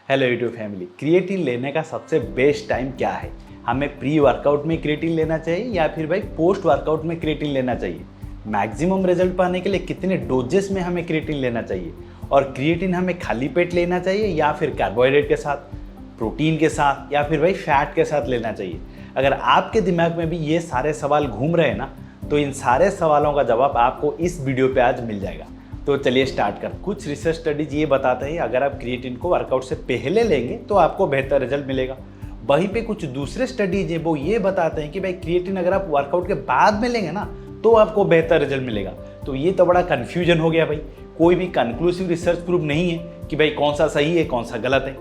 Hello YouTube family, creatine लेने का सबसे बेस्ट टाइम क्या है? हमें प्री वर्कआउट में क्रिएटिन लेना चाहिए या फिर भाई पोस्ट वर्कआउट में क्रिएटिन लेना चाहिए? मैक्सिमम रिजल्ट पाने के लिए कितने डोजेस में हमें क्रिएटिन लेना चाहिए? और क्रिएटिन हमें खाली पेट लेना चाहिए या फिर कार्बोहाइड्रेट के साथ, प्रोटीन के साथ या फिर भाई फैट के साथ लेना चाहिए? अगर आपके दिमाग में भी ये सारे सवाल घूम रहे हैं ना, तो इन सारे सवालों का जवाब आपको इस वीडियो पे आज मिल जाएगा। तो चलिए स्टार्ट कर। कुछ रिसर्च स्टडीज ये बताते हैं अगर आप क्रिएटिन को वर्कआउट से पहले लेंगे तो आपको बेहतर रिजल्ट मिलेगा। वहीं पे कुछ दूसरे स्टडीज है वो ये बताते हैं कि भाई क्रिएटिन अगर आप वर्कआउट के बाद में लेंगे ना तो आपको बेहतर रिजल्ट मिलेगा। तो ये तो बड़ा कन्फ्यूजन हो गया भाई, कोई भी कंक्लूसिव रिसर्च प्रूफ नहीं है कि भाई कौन सा सही है कौन सा गलत है।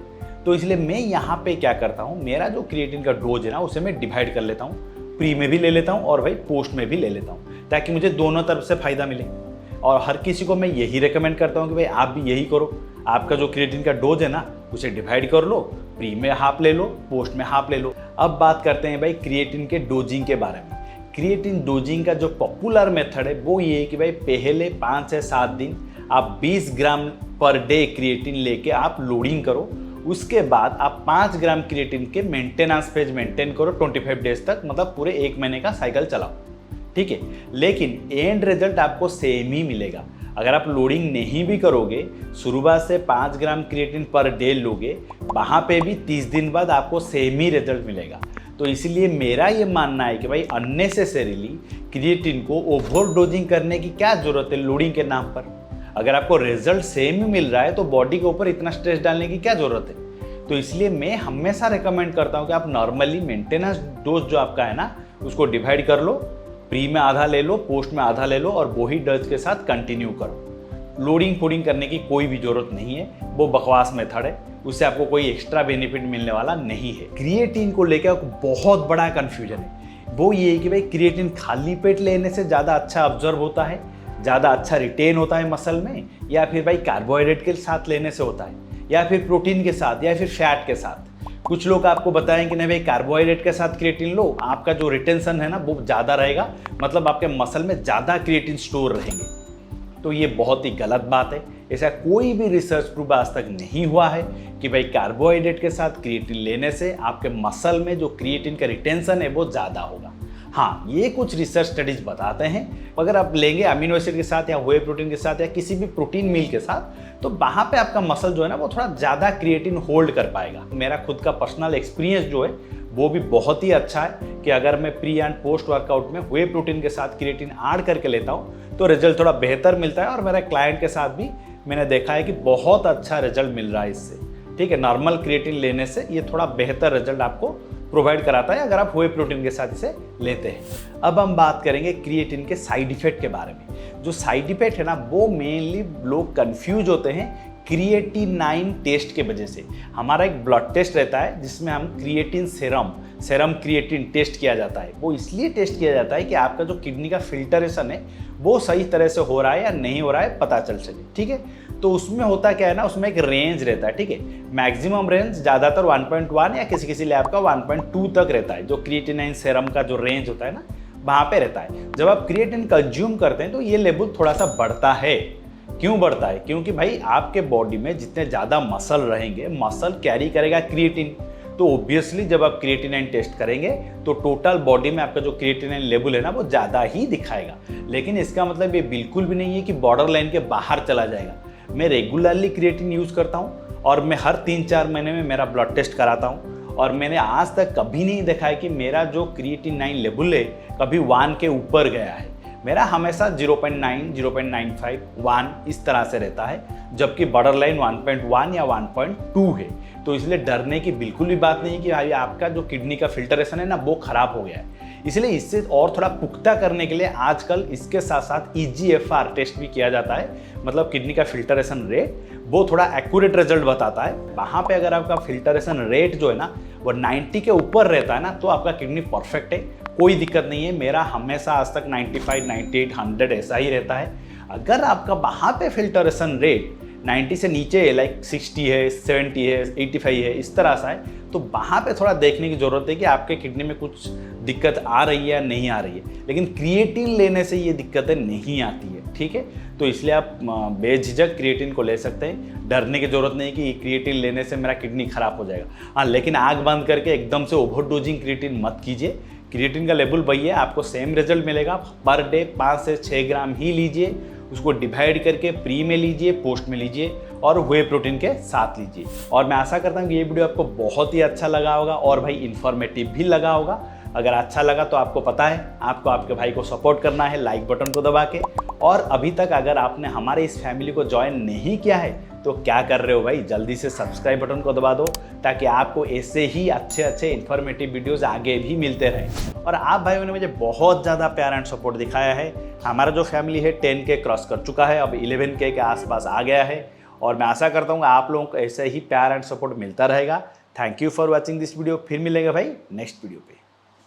तो इसलिए मैं यहाँ पे क्या करता हूँ, मेरा जो क्रिएटिन का डोज है ना उसे मैं डिवाइड कर लेता हूँ, प्री में भी ले लेता हूँ और भाई पोस्ट में भी ले लेता हूँ, ताकि मुझे दोनों तरफ से फायदा मिले। और हर किसी को मैं यही रेकमेंड करता हूँ कि भाई आप भी यही करो। आपका जो क्रिएटिन का डोज है ना उसे डिवाइड कर लो, प्री में हाफ ले लो, पोस्ट में हाफ ले लो। अब बात करते हैं भाई क्रिएटिन के डोजिंग के बारे में। क्रिएटिन डोजिंग का जो पॉपुलर मेथड है वो ये है कि भाई पहले 5 से 7 दिन आप 20 ग्राम पर डे क्रिएटिन लेके आप लोडिंग करो। उसके बाद आप 5 ग्राम क्रिएटिन के मेंटेनेंस फेज मेंटेन करो 25 डेज तक, मतलब पूरे 1 महीने का साइकिल चलाओ, ठीक है। लेकिन एंड रिजल्ट आपको सेम ही मिलेगा। अगर आप लोडिंग नहीं भी करोगे, शुरुआत से 5 ग्राम क्रिएटिन पर डे लोगे, वहाँ पे भी 30 दिन बाद आपको सेम ही रिजल्ट मिलेगा। तो इसलिए मेरा ये मानना है कि भाई अननेसेसरीली क्रिएटिन को ओवर डोजिंग करने की क्या जरूरत है लोडिंग के नाम पर। अगर आपको रिजल्ट सेम ही मिल रहा है तो बॉडी के ऊपर इतना स्ट्रेस डालने की क्या जरूरत है। तो इसलिए मैं हमेशा रिकमेंड करता हूँ कि आप नॉर्मली मेंटेनेंस डोज जो आपका है ना उसको डिवाइड कर लो, प्री में आधा ले लो, पोस्ट में आधा ले लो और वही डोज के साथ कंटिन्यू करो। लोडिंग फोडिंग करने की कोई भी जरूरत नहीं है, वो बकवास मेथड है, उससे आपको कोई एक्स्ट्रा बेनिफिट मिलने वाला नहीं है। क्रिएटिन को लेकर बहुत बड़ा कंफ्यूजन है, वो ये है कि भाई क्रिएटिन खाली पेट लेने से ज़्यादा अच्छा ऑब्जर्व होता है, ज़्यादा अच्छा रिटेन होता है मसल में, या फिर भाई कार्बोहाइड्रेट के साथ लेने से होता है, या फिर प्रोटीन के साथ, या फिर फैट के साथ। कुछ लोग आपको बताएं कि नहीं भाई कार्बोहाइड्रेट के साथ क्रिएटिन लो, आपका जो रिटेंशन है ना वो ज़्यादा रहेगा, मतलब आपके मसल में ज़्यादा क्रिएटिन स्टोर रहेंगे। तो ये बहुत ही गलत बात है। ऐसा कोई भी रिसर्च प्रूफ आज तक नहीं हुआ है कि भाई कार्बोहाइड्रेट के साथ क्रिएटिन लेने से आपके मसल में जो क्रिएटिन का रिटेंशन है वो ज़्यादा होगा। हाँ, ये कुछ रिसर्च स्टडीज बताते हैं अगर आप लेंगे अमीनो एसिड के साथ या व्हे प्रोटीन के साथ या किसी भी प्रोटीन मील के साथ, तो वहाँ पे आपका मसल जो है ना वो थोड़ा ज़्यादा क्रिएटिन होल्ड कर पाएगा। मेरा खुद का पर्सनल एक्सपीरियंस जो है वो भी बहुत ही अच्छा है कि अगर मैं प्री एंड पोस्ट वर्कआउट में व्हे प्रोटीन के साथ क्रिएटिन ऐड करके लेता हूँ तो रिजल्ट थोड़ा बेहतर मिलता है। और मेरे क्लाइंट के साथ भी मैंने देखा है कि बहुत अच्छा रिजल्ट मिल रहा है इससे, ठीक है। नॉर्मल क्रिएटिन लेने से ये थोड़ा बेहतर रिजल्ट आपको प्रोवाइड कराता है अगर आप व्हे प्रोटीन के साथ इसे लेते हैं। अब हम बात करेंगे क्रिएटिन के साइड इफेक्ट के बारे में। जो साइड इफेक्ट है ना वो मेनली लोग कंफ्यूज होते हैं क्रिएटिनाइन टेस्ट के वजह से। हमारा एक ब्लड टेस्ट रहता है जिसमें हम क्रिएटिन सेरम क्रिएटिन टेस्ट किया जाता है। वो इसलिए टेस्ट किया जाता है कि आपका जो किडनी का फिल्टरेशन है वो सही तरह से हो रहा है या नहीं हो रहा है पता चल सके, ठीक है। तो उसमें होता क्या है ना, उसमें एक रेंज रहता है, ठीक है। मैक्सिमम रेंज ज़्यादातर 1.1 या किसी किसी लैब का 1.2 तक रहता है। जो क्रिएटिनाइन सेरम का जो रेंज होता है ना वहाँ पे रहता है। जब आप क्रिएटिन कंज्यूम करते हैं तो ये लेवल थोड़ा सा बढ़ता है। क्यों बढ़ता है? क्योंकि भाई आपके बॉडी में जितने ज़्यादा मसल रहेंगे, मसल कैरी करेगा क्रिएटिन। तो ऑब्वियसली जब आप क्रिएटिनाइन टेस्ट करेंगे तो टोटल बॉडी में आपका जो क्रिएटिनाइन लेवल है ना वो ज़्यादा ही दिखाएगा। लेकिन इसका मतलब ये बिल्कुल भी नहीं है कि बॉर्डर लाइन के बाहर चला जाएगा। मैं रेगुलरली क्रिएटिन यूज़ करता हूँ और मैं हर 3-4 महीने में मेरा ब्लड टेस्ट कराता हूँ, और मैंने आज तक कभी नहीं देखा है कि मेरा जो क्रिएटिनाइन लेवल है कभी 1 के ऊपर गया है। मेरा हमेशा 0.9, 0.95, 1 इस तरह से रहता है, जबकि बॉर्डर लाइन 1.1 या 1.2 है। तो इसलिए डरने की बिल्कुल भी बात नहीं कि भाई आपका जो किडनी का फिल्टरेशन है ना वो खराब हो गया है। इसलिए इससे और थोड़ा पुख्ता करने के लिए आजकल इसके साथ साथ EGFR टेस्ट भी किया जाता है, मतलब किडनी का फिल्टरेशन रेट। वो थोड़ा एक्यूरेट रिजल्ट बताता है। वहाँ पे अगर आपका फिल्टरेशन रेट जो है ना वो 90 के ऊपर रहता है ना तो आपका किडनी परफेक्ट है, कोई दिक्कत नहीं है। मेरा हमेशा आज तक 95, 98, 100 ऐसा ही रहता है। अगर आपका वहाँ पे फिल्टरेशन रेट 90 से नीचे है, लाइक 60 है, 70 है, 85 है, इस तरह सा है, तो वहाँ पे थोड़ा देखने की ज़रूरत है कि आपके किडनी में कुछ दिक्कत आ रही है या नहीं आ रही है। लेकिन क्रिएटिन लेने से ये दिक्कतें नहीं आती है, ठीक है। तो इसलिए आप बेझिझक क्रिएटिन को ले सकते हैं। डरने की ज़रूरत नहीं कि क्रिएटिन लेने से मेरा किडनी ख़राब हो जाएगा। हाँ, लेकिन आँख बंद करके एकदम से ओवर डोजिंग क्रिएटिन मत कीजिए। क्रिएटिन का लेवल वही है, आपको सेम रिजल्ट मिलेगा। पर डे 5 से 6 ग्राम ही लीजिए, उसको डिवाइड करके प्री में लीजिए, पोस्ट में लीजिए और वे प्रोटीन के साथ लीजिए। और मैं आशा करता हूँ कि ये वीडियो आपको बहुत ही अच्छा लगा होगा और भाई इन्फॉर्मेटिव भी लगा होगा। अगर अच्छा लगा तो आपको पता है आपको आपके भाई को सपोर्ट करना है लाइक बटन को दबा के। और अभी तक अगर आपने हमारे इस फैमिली को ज्वाइन नहीं किया है तो क्या कर रहे हो भाई, जल्दी से सब्सक्राइब बटन को दबा दो ताकि आपको ऐसे ही अच्छे इन्फॉर्मेटिव वीडियोस आगे भी मिलते रहें। और आप भाइयों ने मुझे बहुत ज़्यादा प्यार एंड सपोर्ट दिखाया है। हमारा जो फैमिली है 10K क्रॉस कर चुका है, अब 11K के आसपास आ गया है और मैं आशा करता हूँ आप लोगों को ऐसे ही प्यार एंड सपोर्ट मिलता रहेगा। Thank you for watching this video. फिर मिलेंगे भाई नेक्स्ट वीडियो पे।